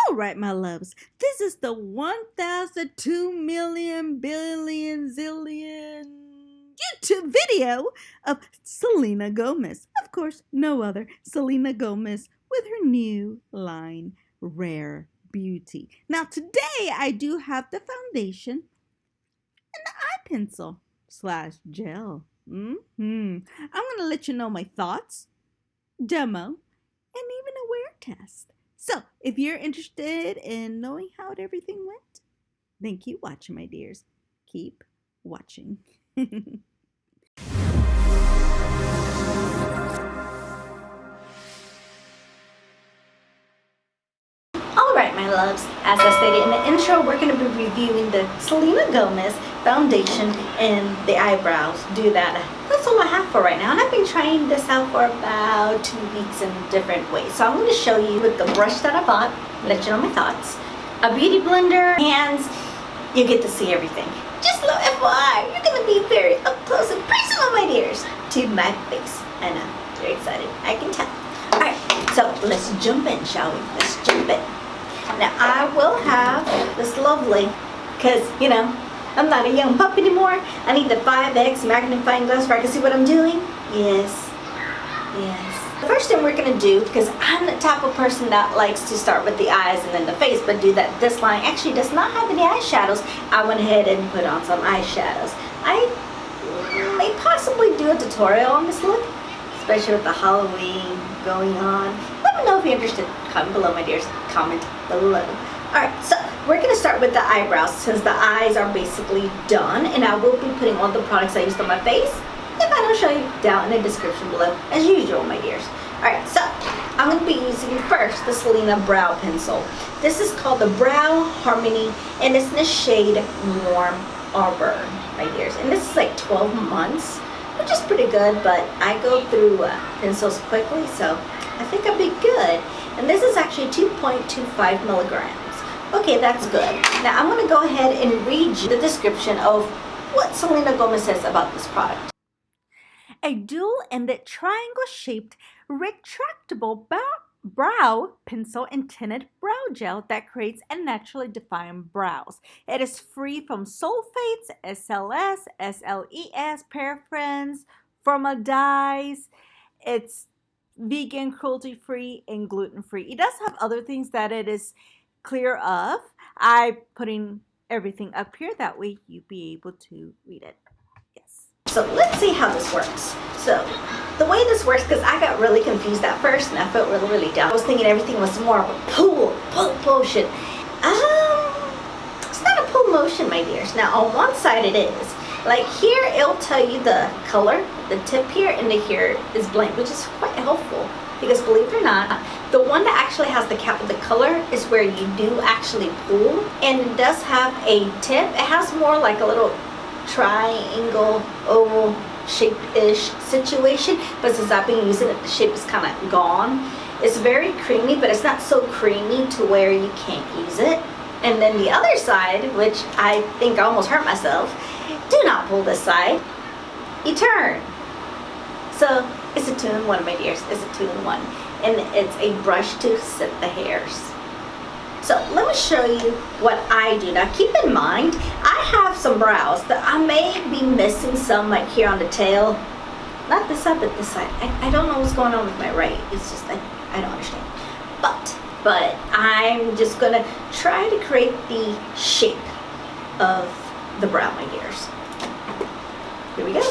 All right, my loves, this is the 1,002,000,000,000,000,000,000,000 YouTube video of Selena Gomez. Of course, no other. Selena Gomez with her new line, Rare Beauty. Now, today I do have the foundation and the eye pencil / gel. I'm going to let you know my thoughts, demo, and even a wear test. So, if you're interested in knowing how everything went, then keep watching, my dears. Keep watching. Alright, my loves, as I stated in the intro, we're going to be reviewing the Selena Gomez foundation and the eyebrows. That's all I have for right now, and I've been trying this out for about 2 weeks in different ways. So I'm going to show you with the brush that I bought, let you know my thoughts, a beauty blender, hands, you get to see everything. Just a little FYI, you're going to be very up close and personal, my dears, to my face. I know, very excited, I can tell. Alright, so let's jump in, shall we? Let's jump in. Now I will have this lovely, because, you know, I'm not a young pup anymore. I need the 5X magnifying glass where I can see what I'm doing. Yes. The first thing we're going to do, because I'm the type of person that likes to start with the eyes and then the face, but this line actually does not have any eyeshadows. I went ahead and put on some eyeshadows. I may possibly do a tutorial on this look, especially with the Halloween going on. Let me know if you're interested. Comment below, my dears. Comment below. Alright, so we're going to start with the eyebrows since the eyes are basically done, and I will be putting all the products I used on my face. If I don't show you, down in the description below, as usual, my dears. Alright, so I'm going to be using first the Selena Brow Pencil. This is called the Brow Harmony, and it's in the shade Warm Auburn, my dears. And this is like 12 months, which is pretty good, but I go through pencils quickly, so I think I'll be good. And this is actually 2.25 milligrams. Okay, that's good. Now I'm going to go ahead and read you the description of what Selena Gomez says about this product. A dual-ended triangle-shaped retractable brow pencil and tinted brow gel that creates a naturally defined brows. It is free from sulfates, SLS, SLES, parabens, formaldehys. It's vegan, cruelty-free, and gluten-free. It does have other things that it is clear of. I'm putting everything up here, that way you'll be able to read it. Yes. So let's see how this works. So the way this works, because I got really confused at first and I felt really dumb. I was thinking everything was more of a pull motion. It's not a pull motion, my dears. Now on one side it is. Like here, it'll tell you the color, the tip here, and the here is blank, which is quite helpful. Because believe it or not, the one that actually has the cap of the color is where you do actually pull. And it does have a tip. It has more like a little triangle, oval shape-ish situation. But since I've been using it, the shape is kind of gone. It's very creamy, but it's not so creamy to where you can't use it. And then the other side, which I think I almost hurt myself, do not pull this side. You turn. So it's a 2-in-1, my dears. It's a 2-in-1. And it's a brush to set the hairs. So let me show you what I do. Now keep in mind, I have some brows that I may be missing some, like here on the tail. Not this side, but this side. I don't know what's going on with my right. It's just, I don't understand. But I'm just going to try to create the shape of the brow, my dears. Here we go.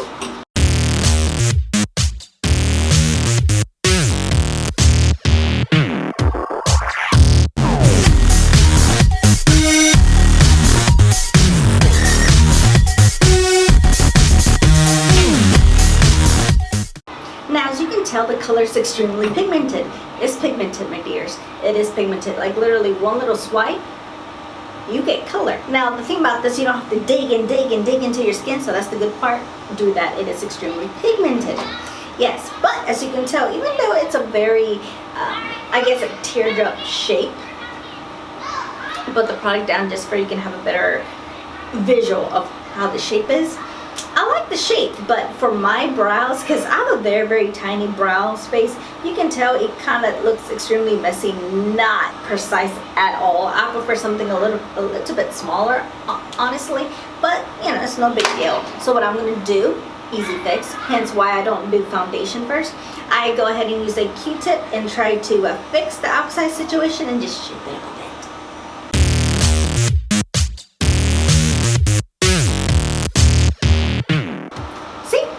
Now, as you can tell, the color is extremely pigmented. It's pigmented, my dears. It is pigmented. Like literally one little swipe, you get color. Now, the thing about this, you don't have to dig into your skin, so that's the good part. Do that. It is extremely pigmented. Yes, but as you can tell, even though it's a very, I guess, a teardrop shape, I put the product down just so you can have a better visual of how the shape is. I like the shape, but for my brows, because I have a very, very tiny brow space, you can tell it kind of looks extremely messy, not precise at all. I prefer something a little bit smaller, honestly, but you know, it's no big deal. So what I'm going to do, easy fix, hence why I don't do foundation first. I go ahead and use a Q-tip and try to fix the outside situation and just shape it up a bit.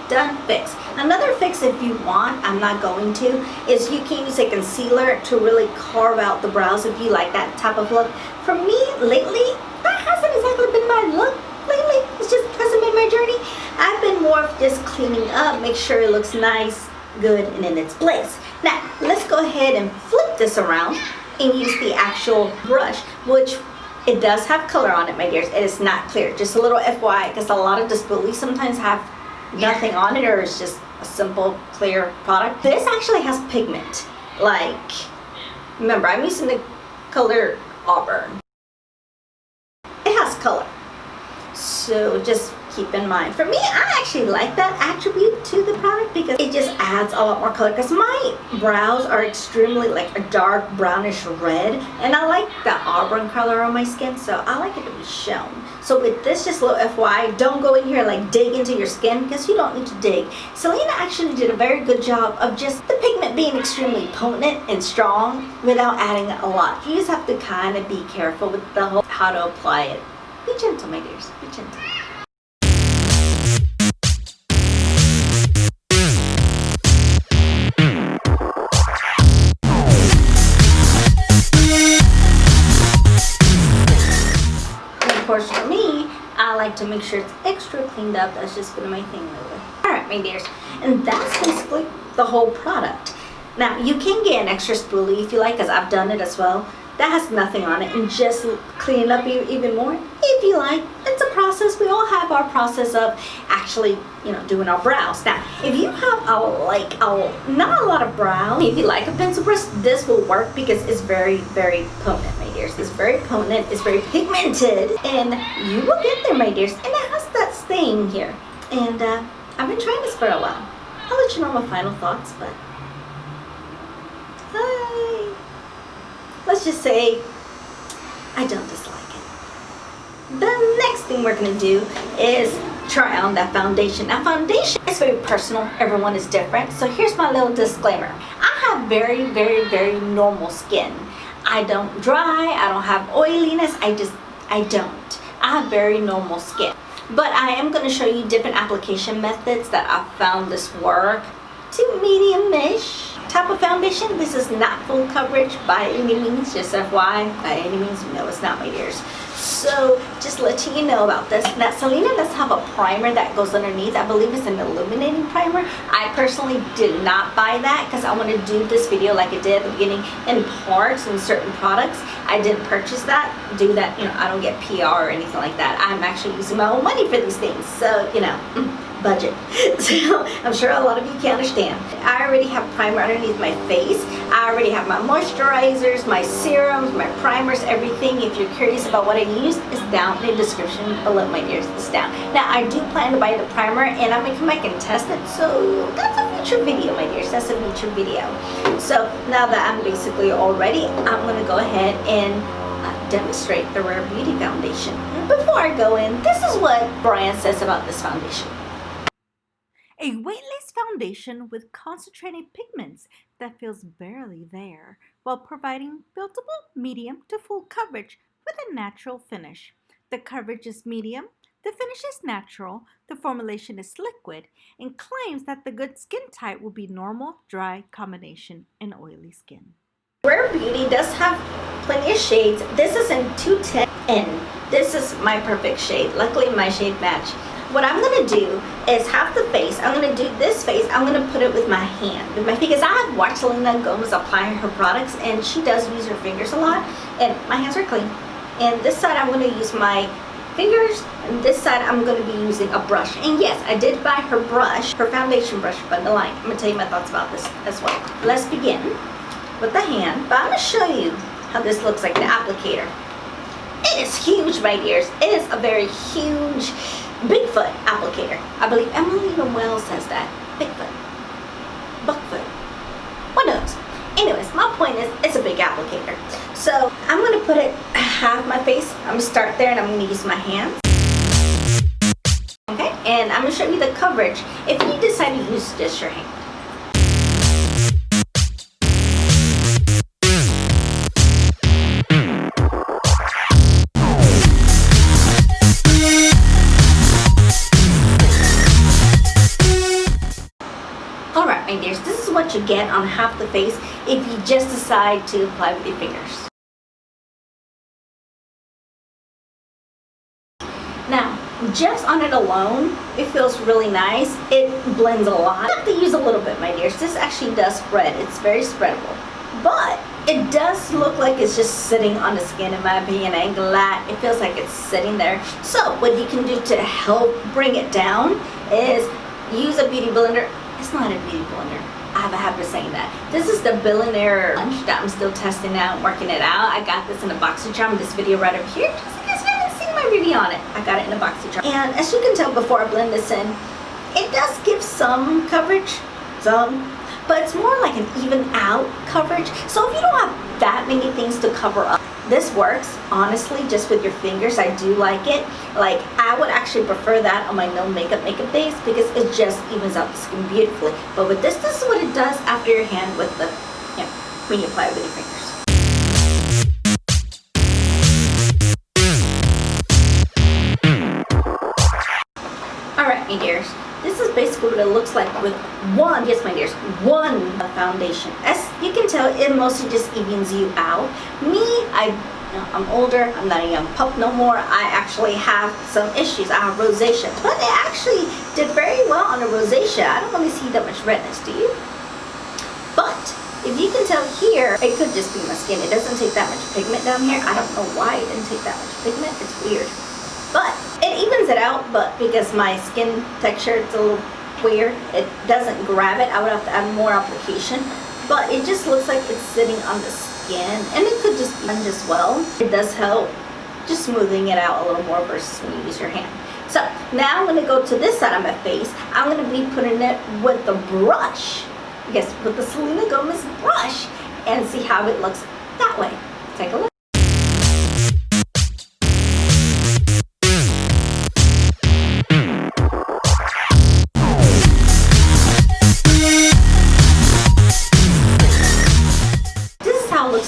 Done, fix. Another fix, if you want, I'm not going to, is you can use a concealer to really carve out the brows if you like that type of look. For me, lately, that hasn't exactly been my look lately. It just hasn't been my journey. I've been more of just cleaning up, make sure it looks nice, good, and in its place. Now, let's go ahead and flip this around and use the actual brush, which it does have color on it, my dears. It is not clear. Just a little FYI, because a lot of disabilities sometimes have nothing on it, or it's just a simple clear product. This actually has pigment. Like, remember, I'm using the color Auburn. It has color, so just keep in mind. For me, I actually like that attribute to the product because it just adds a lot more color, because my brows are extremely like a dark brownish red, and I like the Auburn color on my skin, so I like it to be shown. So with this, just a little FYI, don't go in here like dig into your skin, because you don't need to dig. Selena actually did a very good job of just the pigment being extremely potent and strong without adding a lot. You just have to kind of be careful with the whole how to apply it. Be gentle, my dears, be gentle. Of course, for me, I like to make sure it's extra cleaned up. That's just been my thing lately. Alright, my dears, and that's basically the whole product. Now, you can get an extra spoolie if you like, because I've done it as well. That has nothing on it, and just clean it up even more if you like. It's a process. We all have our process of actually, you know, doing our brows. Now, if you have not a lot of brows, if you like a pencil brush, this will work because it's very, very potent, my dears. It's very potent, it's very pigmented, and you will get there, my dears. And it has that stain here. And I've been trying this for a while. I'll let you know my final thoughts, but let's just say I don't dislike it. The next thing we're going to do is try on that foundation. Now, foundation is very personal. Everyone is different. So here's my little disclaimer. I have very, very, very normal skin. I don't dry. I don't have oiliness. I don't. I have very normal skin. But I am going to show you different application methods that I've found this work to medium-ish type of foundation. This is not full coverage by any means, just FYI, by any means, no, it's not, my dears. So just letting you know about this. Now, Selena does have a primer that goes underneath. I believe it's an illuminating primer. I personally did not buy that because I want to do this video like I did at the beginning in parts and certain products. I didn't purchase that, do that, you know, I don't get PR or anything like that. I'm actually using my own money for these things, so, you know, budget. So I'm sure a lot of you can understand. I already have primer underneath my face. I already have my moisturizers, my serums, my primers, everything. If you're curious about what I use, it's down in the description below, my dears. It's down. Now, I do plan to buy the primer, and I'm gonna come back and test it, so that's a future video, my dears. That's a future video. So now that I'm basically all ready, I'm gonna go ahead and demonstrate the Rare Beauty foundation. Before I go in, this is what Brian says about this foundation. A weightless foundation with concentrated pigments that feels barely there, while providing buildable medium to full coverage with a natural finish. The coverage is medium, the finish is natural, the formulation is liquid, and claims that the good skin type will be normal, dry combination, and oily skin. Rare Beauty does have plenty of shades. This is in 210N. This is my perfect shade. Luckily, my shade match. What I'm going to do is half the face. I'm going to do this face. I'm going to put it with my hand. Because I have watched Selena Gomez apply her products, and she does use her fingers a lot. And my hands are clean. And this side I'm going to use my fingers, and this side I'm going to be using a brush. And yes, I did buy her brush, her foundation brush from the line. I'm going to tell you my thoughts about this as well. Let's begin with the hand. But I'm going to show you how this looks like, the applicator. It is huge, my dears. It is a very huge Bigfoot applicator. I believe Emily even Wells says that. Bigfoot. Buckfoot. What knows? Anyways, my point is, it's a big applicator. So I'm going to put it half my face. I'm going to start there and I'm going to use my hands. Okay, and I'm going to show you the coverage if you decide to use just your hand. Alright my dears, this is what you get on half the face if you just decide to apply with your fingers. Now, just on it alone, it feels really nice. It blends a lot. You have to use a little bit, my dears. This actually does spread. It's very spreadable. But it does look like it's just sitting on the skin, in my opinion. I ain't gonna lie. It feels like it's sitting there. So what you can do to help bring it down is use a beauty blender. It's not a beauty blender. I have a habit of saying that. This is the Billionaire Lunch that I'm still testing out and working it out. I got this in a boxycharm. This video right over here. Just in case you haven't seen my review on it. I got it in a boxycharm. And as you can tell before I blend this in, it does give some coverage. But it's more like an even out coverage. So if you don't have that many things to cover up, this works, honestly, just with your fingers. I do like it. Like, I would actually prefer that on my no makeup days because it just evens out the skin beautifully. But with this is what it does after your hand with the, you know, when you apply it with your fingers. Alright, my dears. This is basically what it looks like with one, yes my dears, one foundation. As you can tell, it mostly just evens you out. Me, I'm older, I'm not a young pup no more. I actually have some issues. I have rosacea, but it actually did very well on the rosacea. I don't really see that much redness, do you? But if you can tell here, it could just be my skin. It doesn't take that much pigment down here. I don't know why it didn't take that much pigment. It's weird. But it evens it out, but because my skin texture is a little weird, it doesn't grab it. I would have to add more application, but it just looks like it's sitting on the skin, and it could just blend as well. It does help just smoothing it out a little more versus when you use your hand. So now I'm going to go to this side of my face. I'm going to be putting it with the brush, yes, with the Selena Gomez brush, and see how it looks that way. Take a look.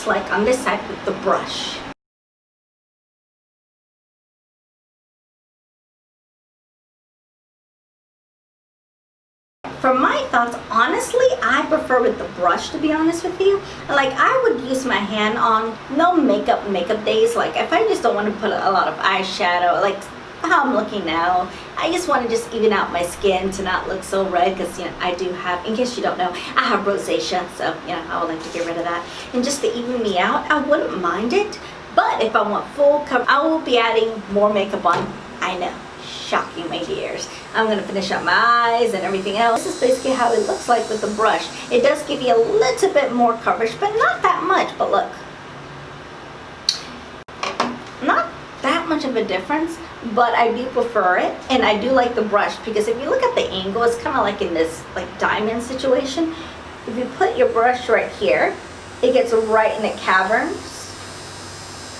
Like on this side with the brush. For my thoughts, honestly, I prefer with the brush, to be honest with you. Like, I would use my hand on no makeup days. Like, if I just don't want to put a lot of eyeshadow, like how I'm looking now, I just want to just even out my skin to not look so red, because, you know, I do have, in case you don't know, I have rosacea, so, you know, I would like to get rid of that. And just to even me out, I wouldn't mind it. But if I want full cover, I will be adding more makeup on. I know, shocking, my dears. I'm going to finish up my eyes and everything else. This is basically how it looks like with the brush. It does give you a little bit more coverage, but not that much. But look, not that much of a difference, but I do prefer it, and I do like the brush, because if you look at the angle, it's kind of like in this like diamond situation. If you put your brush right here, it gets right in the caverns.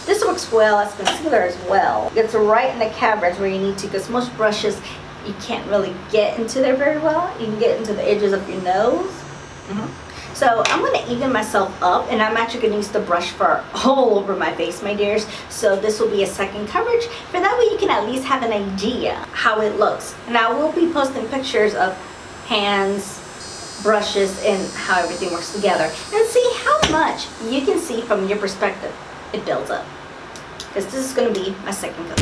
This works well as concealer as well. It gets right in the caverns where you need to, because most brushes you can't really get into there very well. You can get into the edges of your nose. So I'm going to even myself up, and I'm actually going to use the brush for all over my face, my dears. So this will be a second coverage, for that way you can at least have an idea how it looks. And I will be posting pictures of hands, brushes, and how everything works together, and see how much you can see from your perspective it builds up. Because this is going to be my second coverage.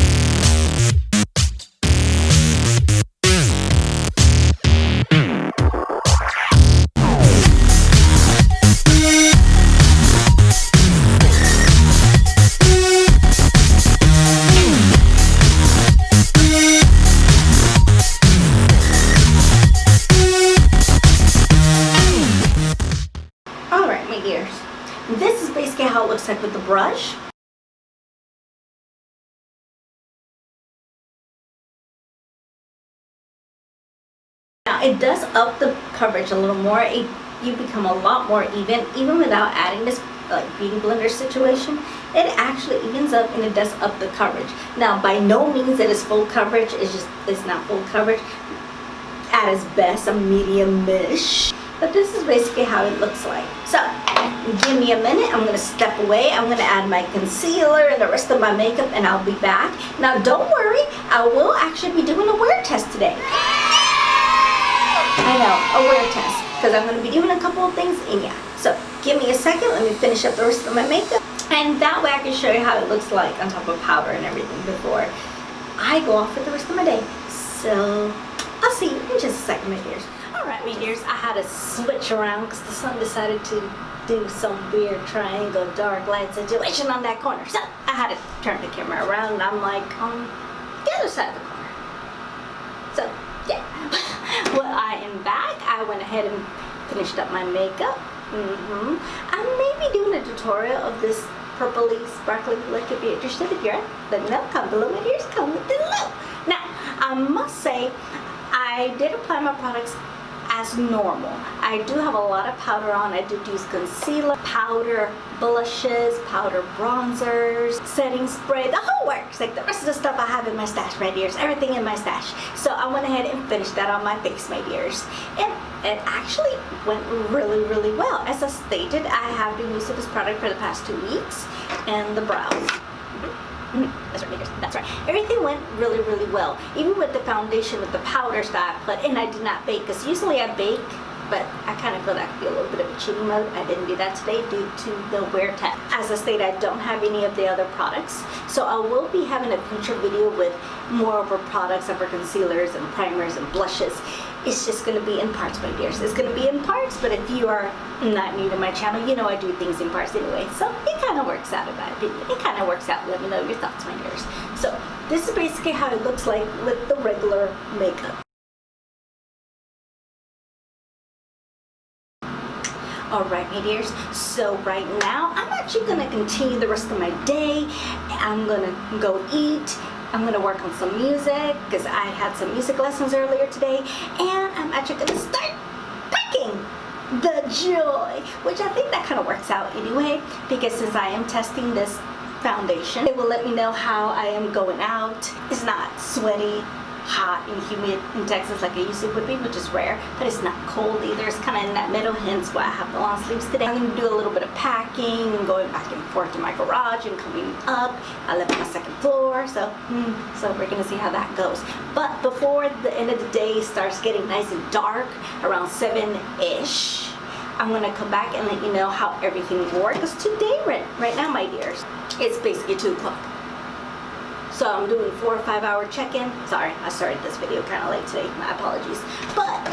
This is basically how it looks like with the brush. it does up the coverage a little more. You become a lot more even without adding this like beauty blender situation. It actually evens up and it does up the coverage. Now, by no means it is full coverage. It's not full coverage. At its best, a medium-ish. But this is basically how it looks like. So, give me a minute. I'm gonna step away. I'm gonna add my concealer and the rest of my makeup, and I'll be back. Now, don't worry. I will actually be doing a wear test today. I know, a wear test. Because I'm going to be doing a couple of things in yeah. So give me a second, let me finish up the rest of my makeup, and that way I can show you how it looks like on top of powder and everything before I go off with the rest of my day. So I'll see you in just a second, my dears. Alright, my dears, I had to switch around because the sun decided to do some weird triangle dark light situation on that corner. So I had to turn the camera around and I'm like on the other side of the corner. So yeah. Well, I am back. I went ahead and finished up my makeup. I may be doing a tutorial of this purpley, sparkly look. If you're interested, if you're, let me know. Comment below, my dears. Comment below. Now, I must say, I did apply my products as normal. I do have a lot of powder on. I did use concealer, powder, blushes, powder bronzers, setting spray, the whole works. Like the rest of the stuff I have in my stash, my dears. Everything in my stash. So I went ahead and finished that on my face, my dears. And it actually went really, really well. As I stated, I have been using this product for the past 2 weeks. And the brows. That's right, dears. That's right. Everything went really, really well. Even with the foundation, with the powders that I put in, I did not bake. Because usually I bake, but I kind of feel that could be a little bit of a cheating mode. I didn't do that today due to the wear test. As I stated, I don't have any of the other products. So I will be having a future video with more of our products, of our concealers and primers and blushes. It's just going to be in parts, my dears. It's going to be in parts, but if you are not new to my channel, you know I do things in parts anyway. So it kind of works out in my opinion. It kind of works out. Let me know your thoughts, my dears. So this is basically how it looks like with the regular makeup. Alright, my dears, so right now I'm actually going to continue the rest of my day. I'm going to go eat. I'm going to work on some music because I had some music lessons earlier today. And I'm actually going to start packing the joy, which I think that kind of works out anyway, because since I am testing this foundation, it will let me know how I am going out. It's not sweaty, hot and humid in Texas like it usually would be, which is rare, but it's not cold either. It's kind of in that middle, hence why I have the long sleeves today. I'm going to do a little bit of packing and going back and forth to my garage and coming up. I live on my second floor, so we're going to see how that goes. But before the end of the day starts getting nice and dark, around 7-ish, I'm going to come back and let you know how everything works. Because today, right now, my dears, it's basically 2 o'clock. So I'm doing 4 or 5 hour check-in. Sorry, I started this video kind of late today. My apologies. But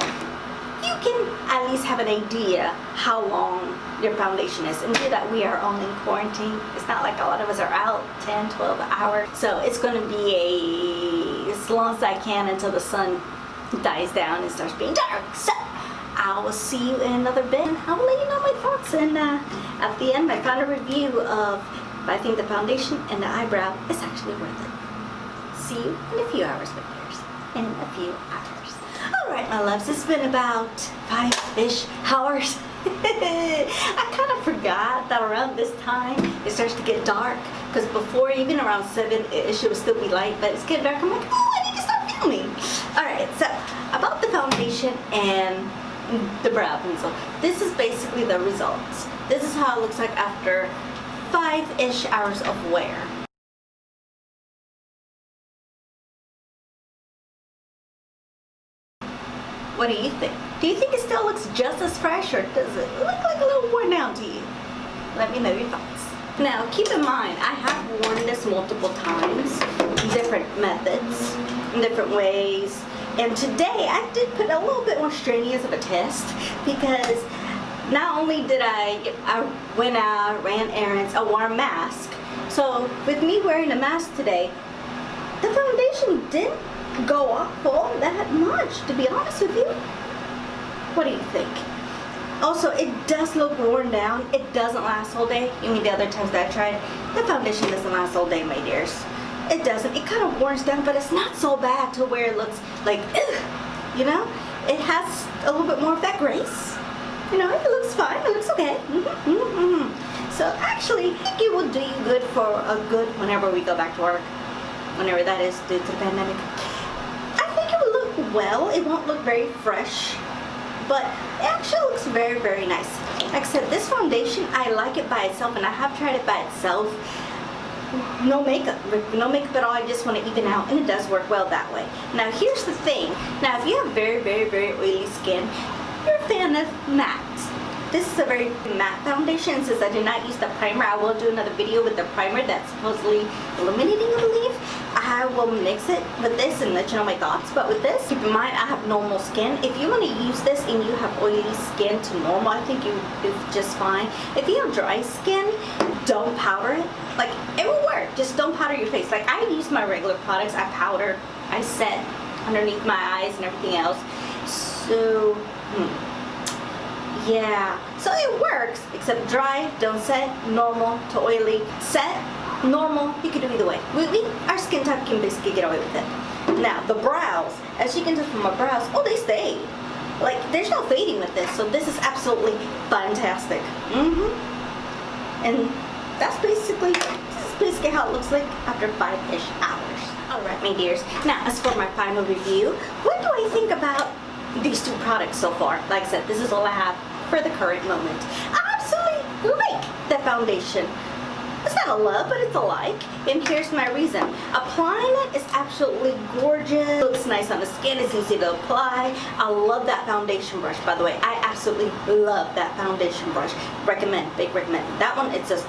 you can at least have an idea how long your foundation is. And due that we are only in quarantine, it's not like a lot of us are out 10, 12 hours. So it's going to be as long as I can until the sun dies down and starts being dark. So I will see you in another bit. I will let you know my thoughts. And at the end, my final review of I think the foundation and the eyebrow is actually worth it. See you in a few hours, my dears. In a few hours. Alright, my loves, it's been about 5-ish hours. I kind of forgot that around this time it starts to get dark. Because before, even around 7-ish, it would still be light, but it's getting dark. I'm like, oh, I need to start filming. Alright, so about the foundation and the brow pencil. This is basically the results. This is how it looks like after 5-ish hours of wear. What do you think? Do you think it still looks just as fresh, or does it look like a little worn down to you? Let me know your thoughts. Now, keep in mind, I have worn this multiple times, different methods, different ways, and today I did put a little bit more strenuous of a test because not only did I went out, ran errands, I wore a mask. So with me wearing a mask today, the foundation didn't go off all that much, to be honest with you. What do you think? Also, it does look worn down. It doesn't last all day. I mean, the other times that I tried, the foundation doesn't last all day, my dears. It doesn't. It kind of wears down, but it's not so bad to where it looks like, ugh, you know? it has a little bit more of that grace. You know, it looks fine, it looks okay. So actually, I think it will do you good for a good whenever we go back to work, whenever that is due to the pandemic. I think it will look well. It won't look very fresh, but it actually looks very, very nice. Like I said, this foundation, I like it by itself, and I have tried it by itself. No makeup at all. I just want to even out, and it does work well that way. Now here's the thing. Now if you have very, very, very oily skin, you're a fan of matte. This is a very matte foundation. Since I did not use the primer, I will do another video with the primer that's supposedly illuminating, I believe. I will mix it with this and let you know my thoughts. But with this, keep in mind I have normal skin. If you want to use this and you have oily skin to normal, I think you do just fine. If you have dry skin, don't powder it. Like, it will work. Just don't powder your face. Like, I use my regular products. I powder, I set underneath my eyes and everything else. So, yeah. So it works, except dry, don't set, normal to oily. Set, normal, you can do either way. Our skin type can basically get away with it. Now, the brows, as you can tell from my brows, oh, they stay. Like, there's no fading with this, so this is absolutely fantastic. And this is basically how it looks like after 5-ish hours. Alright, my dears. Now, as for my final review, what do I think about these two products so far? Like I said, this is all I have for the current moment. I absolutely like the foundation. It's not a love, but it's a like. And here's my reason. Applying it is absolutely gorgeous. Looks nice on the skin. It's easy to apply. I love that foundation brush, by the way. I absolutely love that foundation brush. Recommend, big recommend. That one, it's just,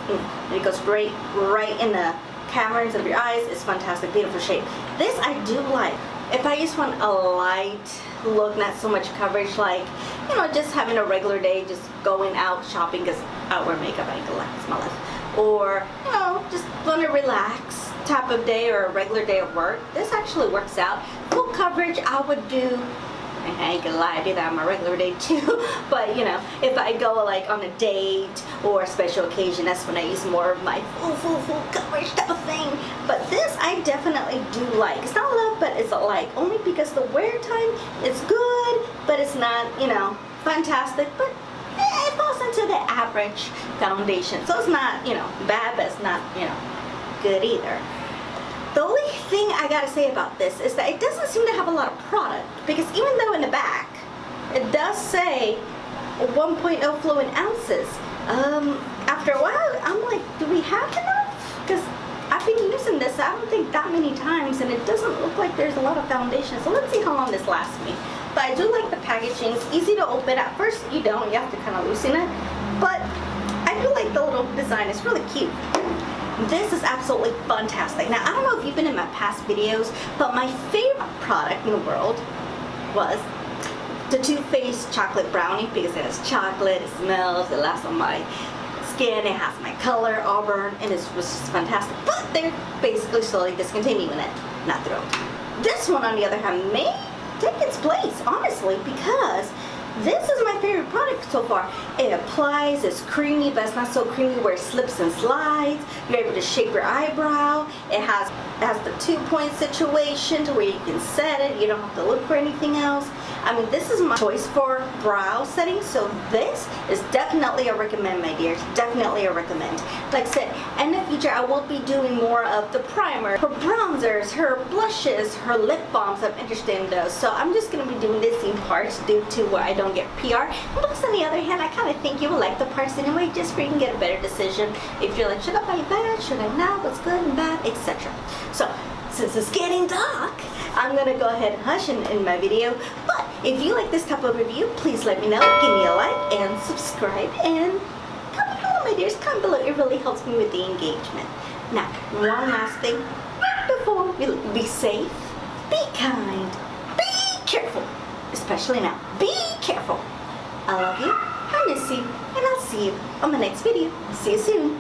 it goes right in the caverns of your eyes. It's fantastic, beautiful shape. This I do like. If I just want a light look, not so much coverage, like, you know, just having a regular day, just going out shopping, because I wear makeup, I ain't gonna lie, it's my life. Or, you know, just want to relax type of day or a regular day of work. This actually works out. Full coverage, I would do, I ain't gonna lie, I do that on my regular day too. But, you know, if I go like on a date or a special occasion, that's when I use more of my full coverage type of thing. But this I definitely do like. It's not a love, but it's a like. Only because the wear time is good, but it's not, you know, fantastic. But it falls into the average foundation. So it's not, you know, bad, but it's not, you know, good either. The only thing I gotta say about this is that it doesn't seem to have a lot of product, because even though in the back it does say 1.0 fluid ounces, after a while I'm like, do we have enough? Because I've been using this, I don't think that many times, and it doesn't look like there's a lot of foundation. So let's see how long this lasts me. But I do like the packaging. It's easy to open. At first you have to kind of loosen it, but I do like the little design. It's really cute. This is absolutely fantastic. Now, I don't know if you've been in my past videos, but my favorite product in the world was the TooFaced chocolate brownie, because it has chocolate, it smells, it lasts on my skin, it has my color, Auburn, and it was just fantastic. But they're basically slowly discontinuing it. Not thrilled. This one, on the other hand, may take its place, honestly, because this is my favorite product so far. It applies, it's creamy, but it's not so creamy where it slips and slides. You're able to shape your eyebrow. It has the 2-point situation to where you can set it. You don't have to look for anything else. I mean, this is my choice for brow setting, so this is definitely a recommend, my dears. Definitely a recommend. Like I said, in the future, I will be doing more of the primer, her bronzers, her blushes, her lip balms. I'm interested in those. So I'm just going to be doing this in parts due to where I don't get PR. But on the other hand, I kind of think you will like the parts anyway, just so you can get a better decision. If you're like, should I buy that? Should I not? What's good and bad? Etc. So, since it's getting dark, I'm going to go ahead and hush in my video. But if you like this type of review, please let me know. Give me a like and subscribe. And comment below, my dears. Comment below. It really helps me with the engagement. Now, one last thing. Before we be safe, be kind, be careful. Especially now. Be careful. I love you. I miss you. And I'll see you on my next video. See you soon.